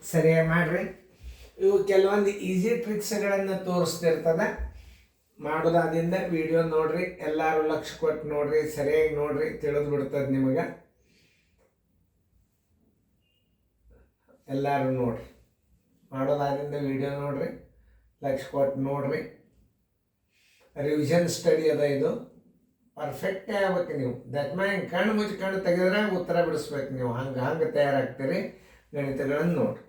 ಸರಿಯಾಗಿ ಮಾಡಿರಿ. ಇವು ಕೆಲವೊಂದು ಈಸಿ ಟ್ರಿಕ್ಸ್ಗಳನ್ನು ತೋರಿಸ್ತಿರ್ತದೆ. ಮಾಡೋದಾದಿಂದ ವಿಡಿಯೋ ನೋಡ್ರಿ, ಎಲ್ಲರೂ ಲಕ್ಷ ಕೊಟ್ಟು ನೋಡ್ರಿ, ಸರಿಯಾಗಿ ನೋಡ್ರಿ, ತಿಳಿದು ಬಿಡ್ತದೆ ನಿಮಗೆ. ಎಲ್ಲರೂ ನೋಡ್ರಿ, ಮಾಡೋದಾದಿಂದ ವಿಡಿಯೋ ನೋಡ್ರಿ, ಲಕ್ಷ ಕೊಟ್ಟು ನೋಡ್ರಿ. ರಿವಿಷನ್ ಸ್ಟಡಿ ಅದ ಇದು. ಪರ್ಫೆಕ್ಟೇ ಆಗ್ಬೇಕು ನೀವು. ದಟ್ ಮೀನ್ ಕಣ್ಣು ಮುಚ್ಚಿ ಕಣ್ಣು ತೆಗೆದ್ರೆ ಉತ್ತರ ಬಿಡಿಸ್ಬೇಕು ನೀವು. ಹಂಗೆ ತಯಾರಾಗ್ತೀರಿ ಗಣಿತಗಳನ್ನು ನೋಡ್ರಿ.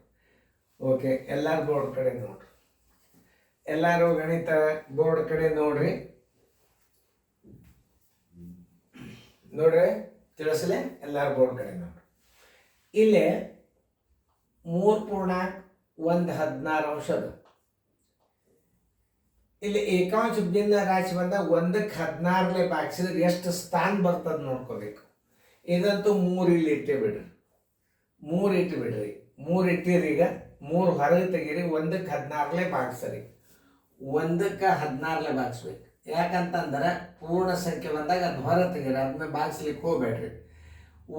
ಓಕೆ, ಎಲ್ಲರೂ ಬೋರ್ಡ್ ಕಡೆ ನೋಡ್ರಿ. ಎಲ್ಲರೂ ಗಣಿತ ಬೋರ್ಡ್ ಕಡೆ ನೋಡ್ರಿ. ನೋಡ್ರಿ, ತಿಳಿಸ್ಲೆ, ಎಲ್ಲರೂ ಬೋರ್ಡ್ ಕಡೆ ನೋಡ್ರಿ. ಇಲ್ಲಿ 3.116 ಅದು. ಇಲ್ಲಿ ಏಕಾಂಶ ಭಿನ್ನ ರಾಶಿ ಬಂದಾಗ 1ಕ್ಕೆ 16 ಭಾಗಿಸಿದ್ರೆ ಎಷ್ಟು ಸ್ಥಾನ ಬರ್ತದೆ ನೋಡ್ಕೋಬೇಕು. ಇದಂತೂ 3 ಇಲ್ಲಿ ಇಟ್ಟೇ ಬಿಡ್ರಿ. 3 ಇಟ್ಟು ಬಿಡ್ರಿ. 3 ಇಟ್ಟಿರಿ. ಈಗ 3 ಹೊರಗೆ ತೆಗೀರಿ. 1ಕ್ಕೆ 16 ಭಾಗಿಸ್ರಿ. 1ಕ್ಕೆ 16 ಭಾಗಿಸ್ಬೇಕು. ಯಾಕಂತಂದ್ರೆ ಪೂರ್ಣ ಸಂಖ್ಯೆ ಬಂದಾಗ ಅದು ಹೊರ ತೆಗೀರಿ, ಅದನ್ನ ಭಾಗಿಸ್ಲಿಕ್ಕೆ ಹೋಗ್ಬೇಡ್ರಿ.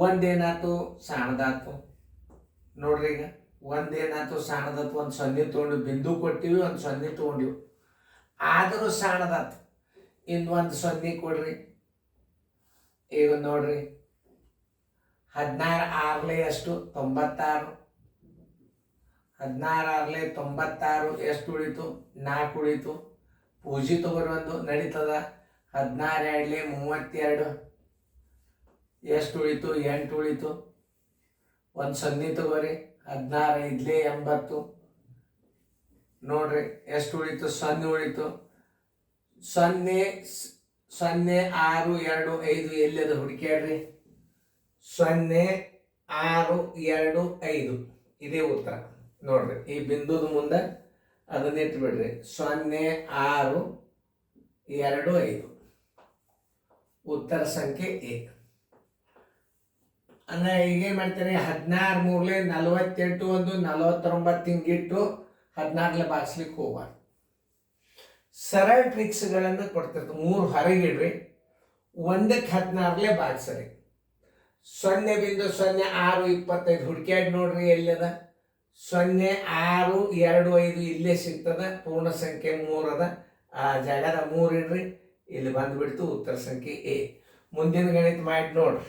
ಒಂದೇನಾಯ್ತು ಸಣ್ಣದಾಯ್ತು ನೋಡ್ರಿ. ಈಗ ಒಂದೇನಾಯ್ತು ಸಣ್ಣದಾಯ್ತು, ಒಂದು 0 ತೊಗೊಂಡು ಬಿಂದು ಕೊಟ್ಟಿವಿ, ಒಂದು 0 ತೊಗೊಂಡಿವಿ, ಆದರೂ ಸಣ್ಣದಾಯ್ತು. ಇನ್ನು ಒಂದು 0 ಕೊಡ್ರಿ. ಈಗ ನೋಡ್ರಿ, 16 6 ಎಷ್ಟು 96. 16 6 96 ಎಷ್ಟು ಉಳಿತು? 4 ಉಳಿತು. ಪೂಜಿ ತಗೋರಿ, ಒಂದು ನಡೀತದ. 16 2 32 ಎಷ್ಟು ಉಳಿತು? 8 ಉಳಿತು. ಒಂದು 0 ತಗೋರಿ. 16 5 80 ನೋಡ್ರಿ ಎಷ್ಟು ಉಳಿತು? 0 ಉಳಿತು. 0 0 6 2 5 ಎಲ್ಲದ ಹುಡುಕ್ಯಾಡ್ರಿ. 0 6 2 5 ಇದೇ ಉತ್ತರ ನೋಡ್ರಿ. ಈ ಬಿಂದುದ ಮುಂದೆ ಅದನ್ನ ಇಟ್ಟು ಬಿಡ್ರಿ. 0 6 2 5 ಉತ್ತರ ಸಂಖ್ಯೆ ಎ. ಅಂದ್ರೆ ಈಗೇನು ಮಾಡ್ತೀರಿ? 16 3 48 1 49 ಹಿಂಗಿಟ್ಟು 16 ಭಾಗಿಸ್ಲಿಕ್ಕೆ ಹೋಗ್ಬಾರ್ದು. ಸರಳ ಟ್ರಿಕ್ಸ್ಗಳನ್ನು ಕೊಡ್ತಿರ್ತೀವಿ. 3 ಹೊರಗಿಡ್ರಿ. 1ಕ್ಕೆ 16 ಭಾಗಿಸ್ರಿ. 0.06 25 ಹುಡುಕ್ಯಾಡಿ ನೋಡ್ರಿ ಎಲ್ಲದ. 0 6 2 5 ಇಲ್ಲೇ ಸಿಗ್ತದ. ಪೂರ್ಣ ಸಂಖ್ಯೆ 3 ಅದ. ಆ ಜಾಗದ 3 ಇಡ್ರಿ. ಇಲ್ಲಿ ಬಂದ್ಬಿಡ್ತು ಉತ್ತರ ಸಂಖ್ಯೆ ಎ. ಮುಂದಿನ ಗಣಿತ ಮಾಡಿ ನೋಡ್ರಿ.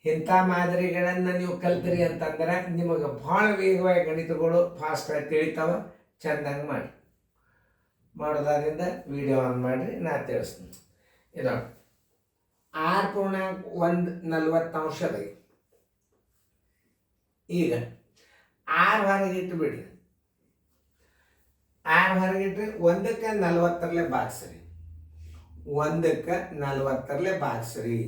ಇಂಥ ಮಾದರಿಗಳನ್ನು ನೀವು ಕಲ್ತಿರಿ ಅಂತಂದ್ರೆ ನಿಮಗೆ ಭಾಳ ವೇಗವಾಗಿ ಗಣಿತಗಳು ಫಾಸ್ಟಾಗಿ ತಿಳಿತಾವ. ಚೆಂದಂಗೆ ಮಾಡಿ. ಮಾಡೋದಾದ್ರಿಂದ ವಿಡಿಯೋ ಆನ್ ಮಾಡಿರಿ, ನಾ ತಿಳಿಸ್ತೀನಿ. ಇದು 6.140 ಅದ. ಈಗ 6 ಹೊರಗಿಟ್ಟು ಬಿಡ್ರಿ. 6 ಹೊರಗಿಟ್ರಿ. 1ಕ್ಕೆ 40 ಭಾಗಿಸ್ರಿ. 1ಕ್ಕೆ 40 ಭಾಗಿಸ್ರಿ.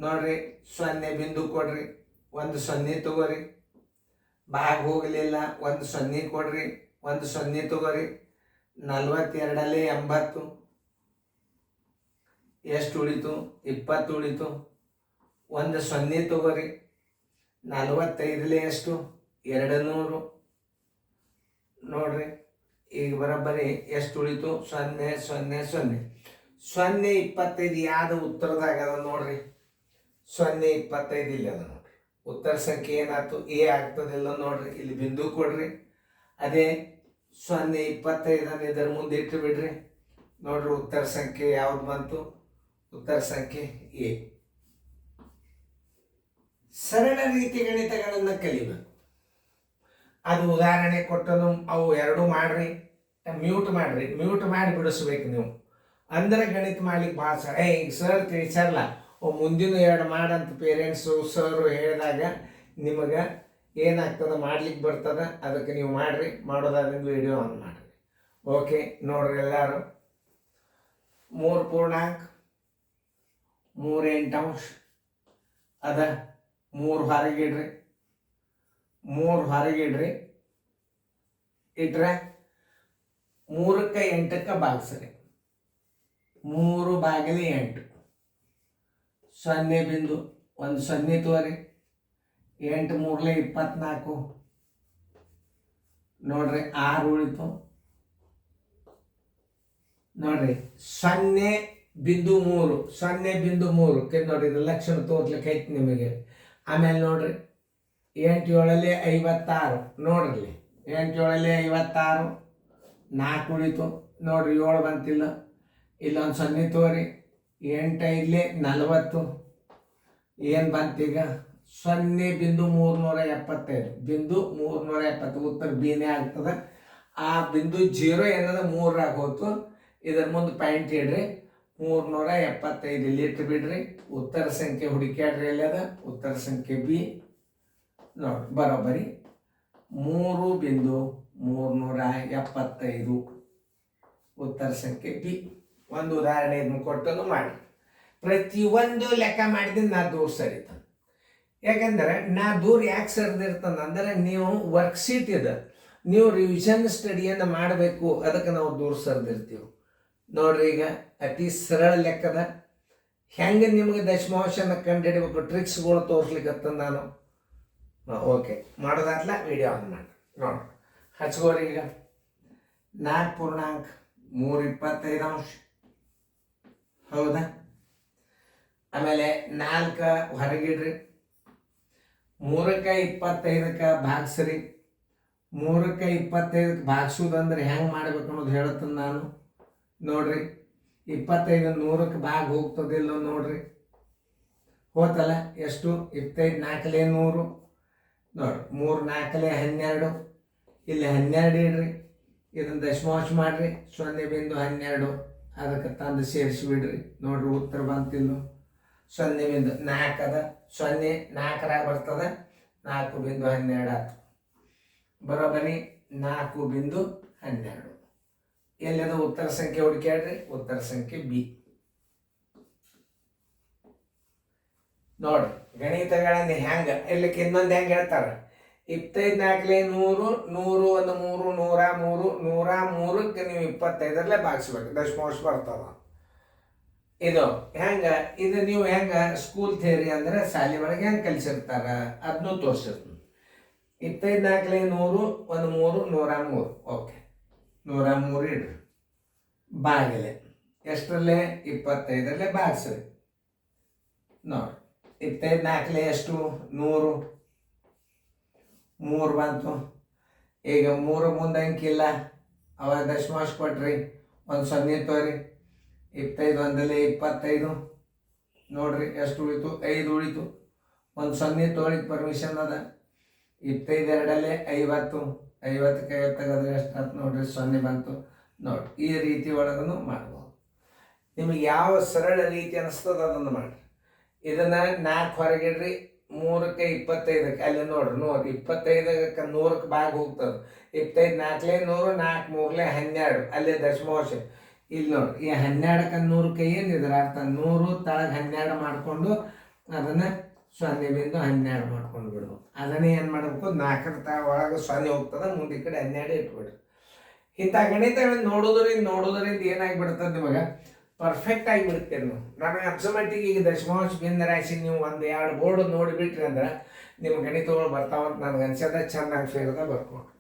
ನೋಡ್ರಿ, 0 ಬಿಂದು ಕೊಡ್ರಿ. ಒಂದು 0 ತಗೋರಿ. ಭಾಗ ಹೋಗಲಿಲ್ಲ, ಒಂದು 0 ಕೊಡ್ರಿ. ಒಂದು 0 ತಗೋರಿ. 42 80 ಎಷ್ಟು ಉಳಿತು? 20 ಉಳಿತು. ಒಂದು 0 ತಗೋರಿ. 45 ಎಷ್ಟು? 200 ನೋಡ್ರಿ. ಈಗ ಬರೋಬ್ಬರಿ ಎಷ್ಟು ಉಳಿತು? 0 0 0 0 25 ಯಾವ್ದು ಉತ್ತರದಾಗದ ನೋಡ್ರಿ. 0 25 ಇಲ್ಲಿ ಅದ ನೋಡ್ರಿ. ಉತ್ತರ ಸಂಖ್ಯೆ ಏನಾಯ್ತು? ಎ ಆಗ್ತದಿಲ್ಲ ನೋಡ್ರಿ. ಇಲ್ಲಿ ಬಿಂದು ಕೊಡ್ರಿ. ಅದೇ 0 25 ಇದರ ಮುಂದೆ ಇಟ್ಟು ಬಿಡ್ರಿ. ನೋಡ್ರಿ ಉತ್ತರ ಸಂಖ್ಯೆ ಯಾವ್ದು ಬಂತು? ಉತ್ತರ ಸಂಖ್ಯೆ ಎ. ಸರಳ ರೀತಿ ಗಣಿತಗಳನ್ನು ಕಲಿಬೇಕು. ಅದು ಉದಾಹರಣೆ ಕೊಟ್ಟನು. ಅವು ಎರಡು ಮಾಡ್ರಿ. ಮ್ಯೂಟ್ ಮಾಡ್ರಿ. ಮ್ಯೂಟ್ ಮಾಡಿ ಬಿಡಿಸ್ಬೇಕು ನೀವು. ಅಂದ್ರೆ ಗಣಿತ ಮಾಡ್ಲಿಕ್ಕೆ ಭಾಳ ಸರ. ಈಗ ಸರ್ ತಿಳಿಸಲ್ಲ, ಮುಂದಿನ 2 ಮಾಡಂತ ಪೇರೆಂಟ್ಸು ಸರು ಹೇಳಿದಾಗ ನಿಮಗೆ ಏನಾಗ್ತದೆ? ಮಾಡ್ಲಿಕ್ಕೆ ಬರ್ತದೆ. ಅದಕ್ಕೆ ನೀವು ಮಾಡಿರಿ. ಮಾಡೋದಾದ್ರಿಂದ ವಿಡಿಯೋ ಆನ್ ಮಾಡಿರಿ. ಓಕೆ, ನೋಡ್ರಿ ಎಲ್ಲರೂ. 3.38 ಅದ. 3 ಹೊರಗಿಡ್ರಿ. 3 ಹೊರಗಿಡ್ರಿ. ಇಟ್ರೆ 3ಕ್ಕೆ 8ಕ್ಕೆ ಭಾಗಿಸ್ರಿ. 3/8 0 ಬಿಂದು. ಒಂದು 0 ತೋರಿ. 8 3 24 ನೋಡ್ರಿ. 6 ಉಳಿತು ನೋಡ್ರಿ. 0.3 0.3 ನೋಡ್ರಿ. ಇದು ಲಕ್ಷಣ ತೋರ್ಲಿಕ್ಕೆ ಐತಿ ನಿಮಗೆ. ಆಮೇಲೆ ನೋಡ್ರಿ 8 7 56 ನೋಡ್ರಿ 8 7 56 4 ಉಳಿತು ನೋಡ್ರಿ 7 ಬಂತಿಲ್ಲ ಇಲ್ಲೊಂದು 0 ತೋರಿ 8 5 40 ಏನು ಬಂತೀಗ 0.375 ಉತ್ತರ ಬಿನೇ ಆಗ್ತದೆ. ಆ ಬಿಂದು 0 ಏನದ 3ರಾಗ ಹೋತು. ಇದರ ಮುಂದೆ ಪಾಯಿಂಟ್ ಇಡ್ರಿ 375 ಇಲ್ಲಿ ಇಟ್ಟು ಬಿಡ್ರಿ. ಉತ್ತರ ಸಂಖ್ಯೆ ಹುಡುಕ್ಯಾಡ್ರಿ ಎಲ್ಲದ ಉತ್ತರ ಸಂಖ್ಯೆ ಬಿ ನೋಡಿ ಬರೋಬ್ಬರಿ 3.375 ಉತ್ತರ ಸಂಖ್ಯೆ ಬಿ. ಒಂದು ಉದಾಹರಣೆ ಇದನ್ನು ಕೊಟ್ಟನು ಮಾಡಿ. ಪ್ರತಿಯೊಂದು ಲೆಕ್ಕ ಮಾಡಿದ್ರೆ ನಾ ದೂರ ಸರಿತ. ಯಾಕಂದ್ರೆ ನಾ ದೂರ ಯಾಕೆ ಸರಿದಿರ್ತಂದ್ರೆ ನೀವು ವರ್ಕ್ಶೀಟ್ ಇದೆ, ನೀವು ರಿವಿಷನ್ ಸ್ಟಡಿಯನ್ನು ಮಾಡಬೇಕು, ಅದಕ್ಕೆ ನಾವು ದೂರ ಸರಿದಿರ್ತೀವಿ. ನೋಡ್ರಿ ಈಗ ಅತಿ ಸರಳ ಲೆಕ್ಕದ ಹೆಂಗೆ ನಿಮಗೆ ದಶಮಾಂಶನ ಕಂಡುಹಿಡಬೇಕು ಟ್ರಿಕ್ಸ್ಗಳು ತೋರಿಸ್ಲಿಕ್ಕತ್ತ ನಾನು. ಓಕೆ ಮಾಡೋದಾದ್ಲ ವಿಡಿಯೋ ಆನ್ ಮಾಡಿ ನೋಡ್ರಿ. ಹಚ್ಕೋರಿ ಈಗ 4.325 ಹೌದಾ. ಆಮೇಲೆ 4 ಹೊರಗಿಡ್ರಿ. 3ಕ್ಕೆ 25ಕ್ಕೆ ಭಾಗಿಸ್ರಿ. 3ಕ್ಕೆ 25ಕ್ಕೆ ಭಾಗಿಸೋದಂದ್ರೆ ಹೆಂಗೆ ಮಾಡ್ಬೇಕು ಅನ್ನೋದು ಹೇಳುತ್ತೇನೆ ನಾನು. ನೋಡ್ರಿ 25 100ಕ್ಕೆ ಭಾಗ ಹೋಗ್ತದಿಲ್ಲೋ ನೋಡ್ರಿ. ಹೋತಲ್ಲ ಎಷ್ಟು 25 4 100 ನೋಡ್ರಿ. 3 4 12 ಇಲ್ಲಿ 12 ಇಡ್ರಿ. ಇದನ್ನು ದಶಮಾಂಶ ಮಾಡ್ರಿ 0.12 ಅದಕ್ಕೆ ತಂದು ಸೇರಿಸಿಬಿಡ್ರಿ. ನೋಡ್ರಿ ಉತ್ತರ ಬಂತಿಲ್ಲ 0.4 ಅದ 0 4ರಾಗ ಬರ್ತದೆ 4.12 ಆಯ್ತು. ಬರೋಬರಿ 4.12 ಎಲ್ಲದ ಉತ್ತರ ಸಂಖ್ಯೆ ಹುಡುಕ್ಯಾಡ್ರಿ. ಉತ್ತರ ಸಂಖ್ಯೆ ಬಿ ನೋಡ್ರಿ. ಗಣಿತಗಳನ್ನು ಹೆಂಗ ಇರ್ಲಿಕ್ಕೆ ಇನ್ನೊಂದು ಹೆಂಗೆ ಹೇಳ್ತಾರೆ 25 4 100 100 1 3 103 ನೀವು 25ರಲ್ಲೇ ಭಾಗಿಸ್ಬೇಕು ದಶಮಾಂಶ ಬರ್ತದ. ಇದು ಹೆಂಗ ಇದು ನೀವು ಹೆಂಗ ಸ್ಕೂಲ್ ಥಿಯರಿ ಅಂದ್ರೆ ಶಾಲೆ ಒಳಗೆ ಹೆಂಗೆ ಕಲಿಸಿರ್ತಾರ ಅದನ್ನು ತೋರಿಸಿರ್ತೀನಿ. 25 4 100 1 3 103 ಓಕೆ 103 ಇಡ್ರಿ. ಬಾಗಿಲೆ ಎಷ್ಟರಲ್ಲೇ 25ರಲ್ಲೇ ಭಾಗಿಸ್ರಿ. ನೋಡಿ 25 4 ಎಷ್ಟು 100 3 ಬಂತು. ಈಗ 3 ಮುಂದೆ ಅಂಕಿಲ್ಲ ಅವಾಗ ದಶಮಾಂಶ ಕೊಟ್ರಿ ಒಂದು 0 ತೋರಿ. 25 1 25 ನೋಡ್ರಿ ಎಷ್ಟು ಉಳಿತು 5 ಉಳಿತು. ಒಂದು 0 ತೋಳಿಗೆ ಪರ್ಮಿಷನ್ ಅದ. 25 2 50 50ಕ್ಕೆ 50 ತೆಗೆದ್ರೆ ಎಷ್ಟು ಆಯ್ತು ನೋಡ್ರಿ 0 ಬಂತು. ನೋಡಿ ಈ ರೀತಿ ಒಳಗೂ ಮಾಡ್ಬೋದು. ನಿಮಗೆ ಯಾವ ಸರಳ ರೀತಿ ಅನಿಸ್ತದ ಅದನ್ನು ಮಾಡಿರಿ. ಇದನ್ನು 4 ಹೊರಗಿಡ್ರಿ. 3ಕ್ಕೆ 25ಕ್ಕೆ ಅಲ್ಲಿ ನೋಡ್ರಿ 25ಕ್ಕೆ 100ಕ್ಕೆ ಭಾಗ ಹೋಗ್ತದೆ. 25 4 100 4 3 12 ಅಲ್ಲೇ ದಶಮಾಂಶ. ಇಲ್ಲಿ ನೋಡ್ರಿ ಈ 12ಕ್ಕೆ 100ಕ್ಕೆ ಏನಿದ್ರೆ ಅರ್ಥ 100 ತಳಗೆ 12 ಮಾಡಿಕೊಂಡು ಅದನ್ನು 0.12 ಮಾಡ್ಕೊಂಡು ಬಿಡ್ಬೇಕು. ಅದನ್ನೇ ಏನು ಮಾಡಬೇಕು 4ರ ಒಳಗೆ 0 ಹೋಗ್ತದೆ ಮುಂದೆ ಈ ಕಡೆ 12 ಇಟ್ಬಿಡ್ರಿ. ಇಂಥ ಗಣಿತಗಳನ್ನು ನೋಡೋದ್ರಿಂದ ಏನಾಗಿಬಿಡ್ತದೆ ನಿಮಗೆ ಪರ್ಫೆಕ್ಟ್ ಆಗಿಬಿಡ್ತೀರಿ ನೀವು. ನನಗೆ ಅನ್ಸಮಟ್ಟಿಗೆ ಈಗ ದಶಮಾಂಶ ಭಿನ್ನ ರಾಶಿ ನೀವು 1-2 ಬೋರ್ಡ್ ನೋಡಿಬಿಟ್ರಿ ಅಂದ್ರೆ ನಿಮ್ಮ ಗಣಿತಗಳು ಬರ್ತಾವಂತ ನನಗೆ ಅನ್ಸದ ಚೆನ್ನಾಗಿ ಸೇರಿದ ಬರ್ಕೊಂಡು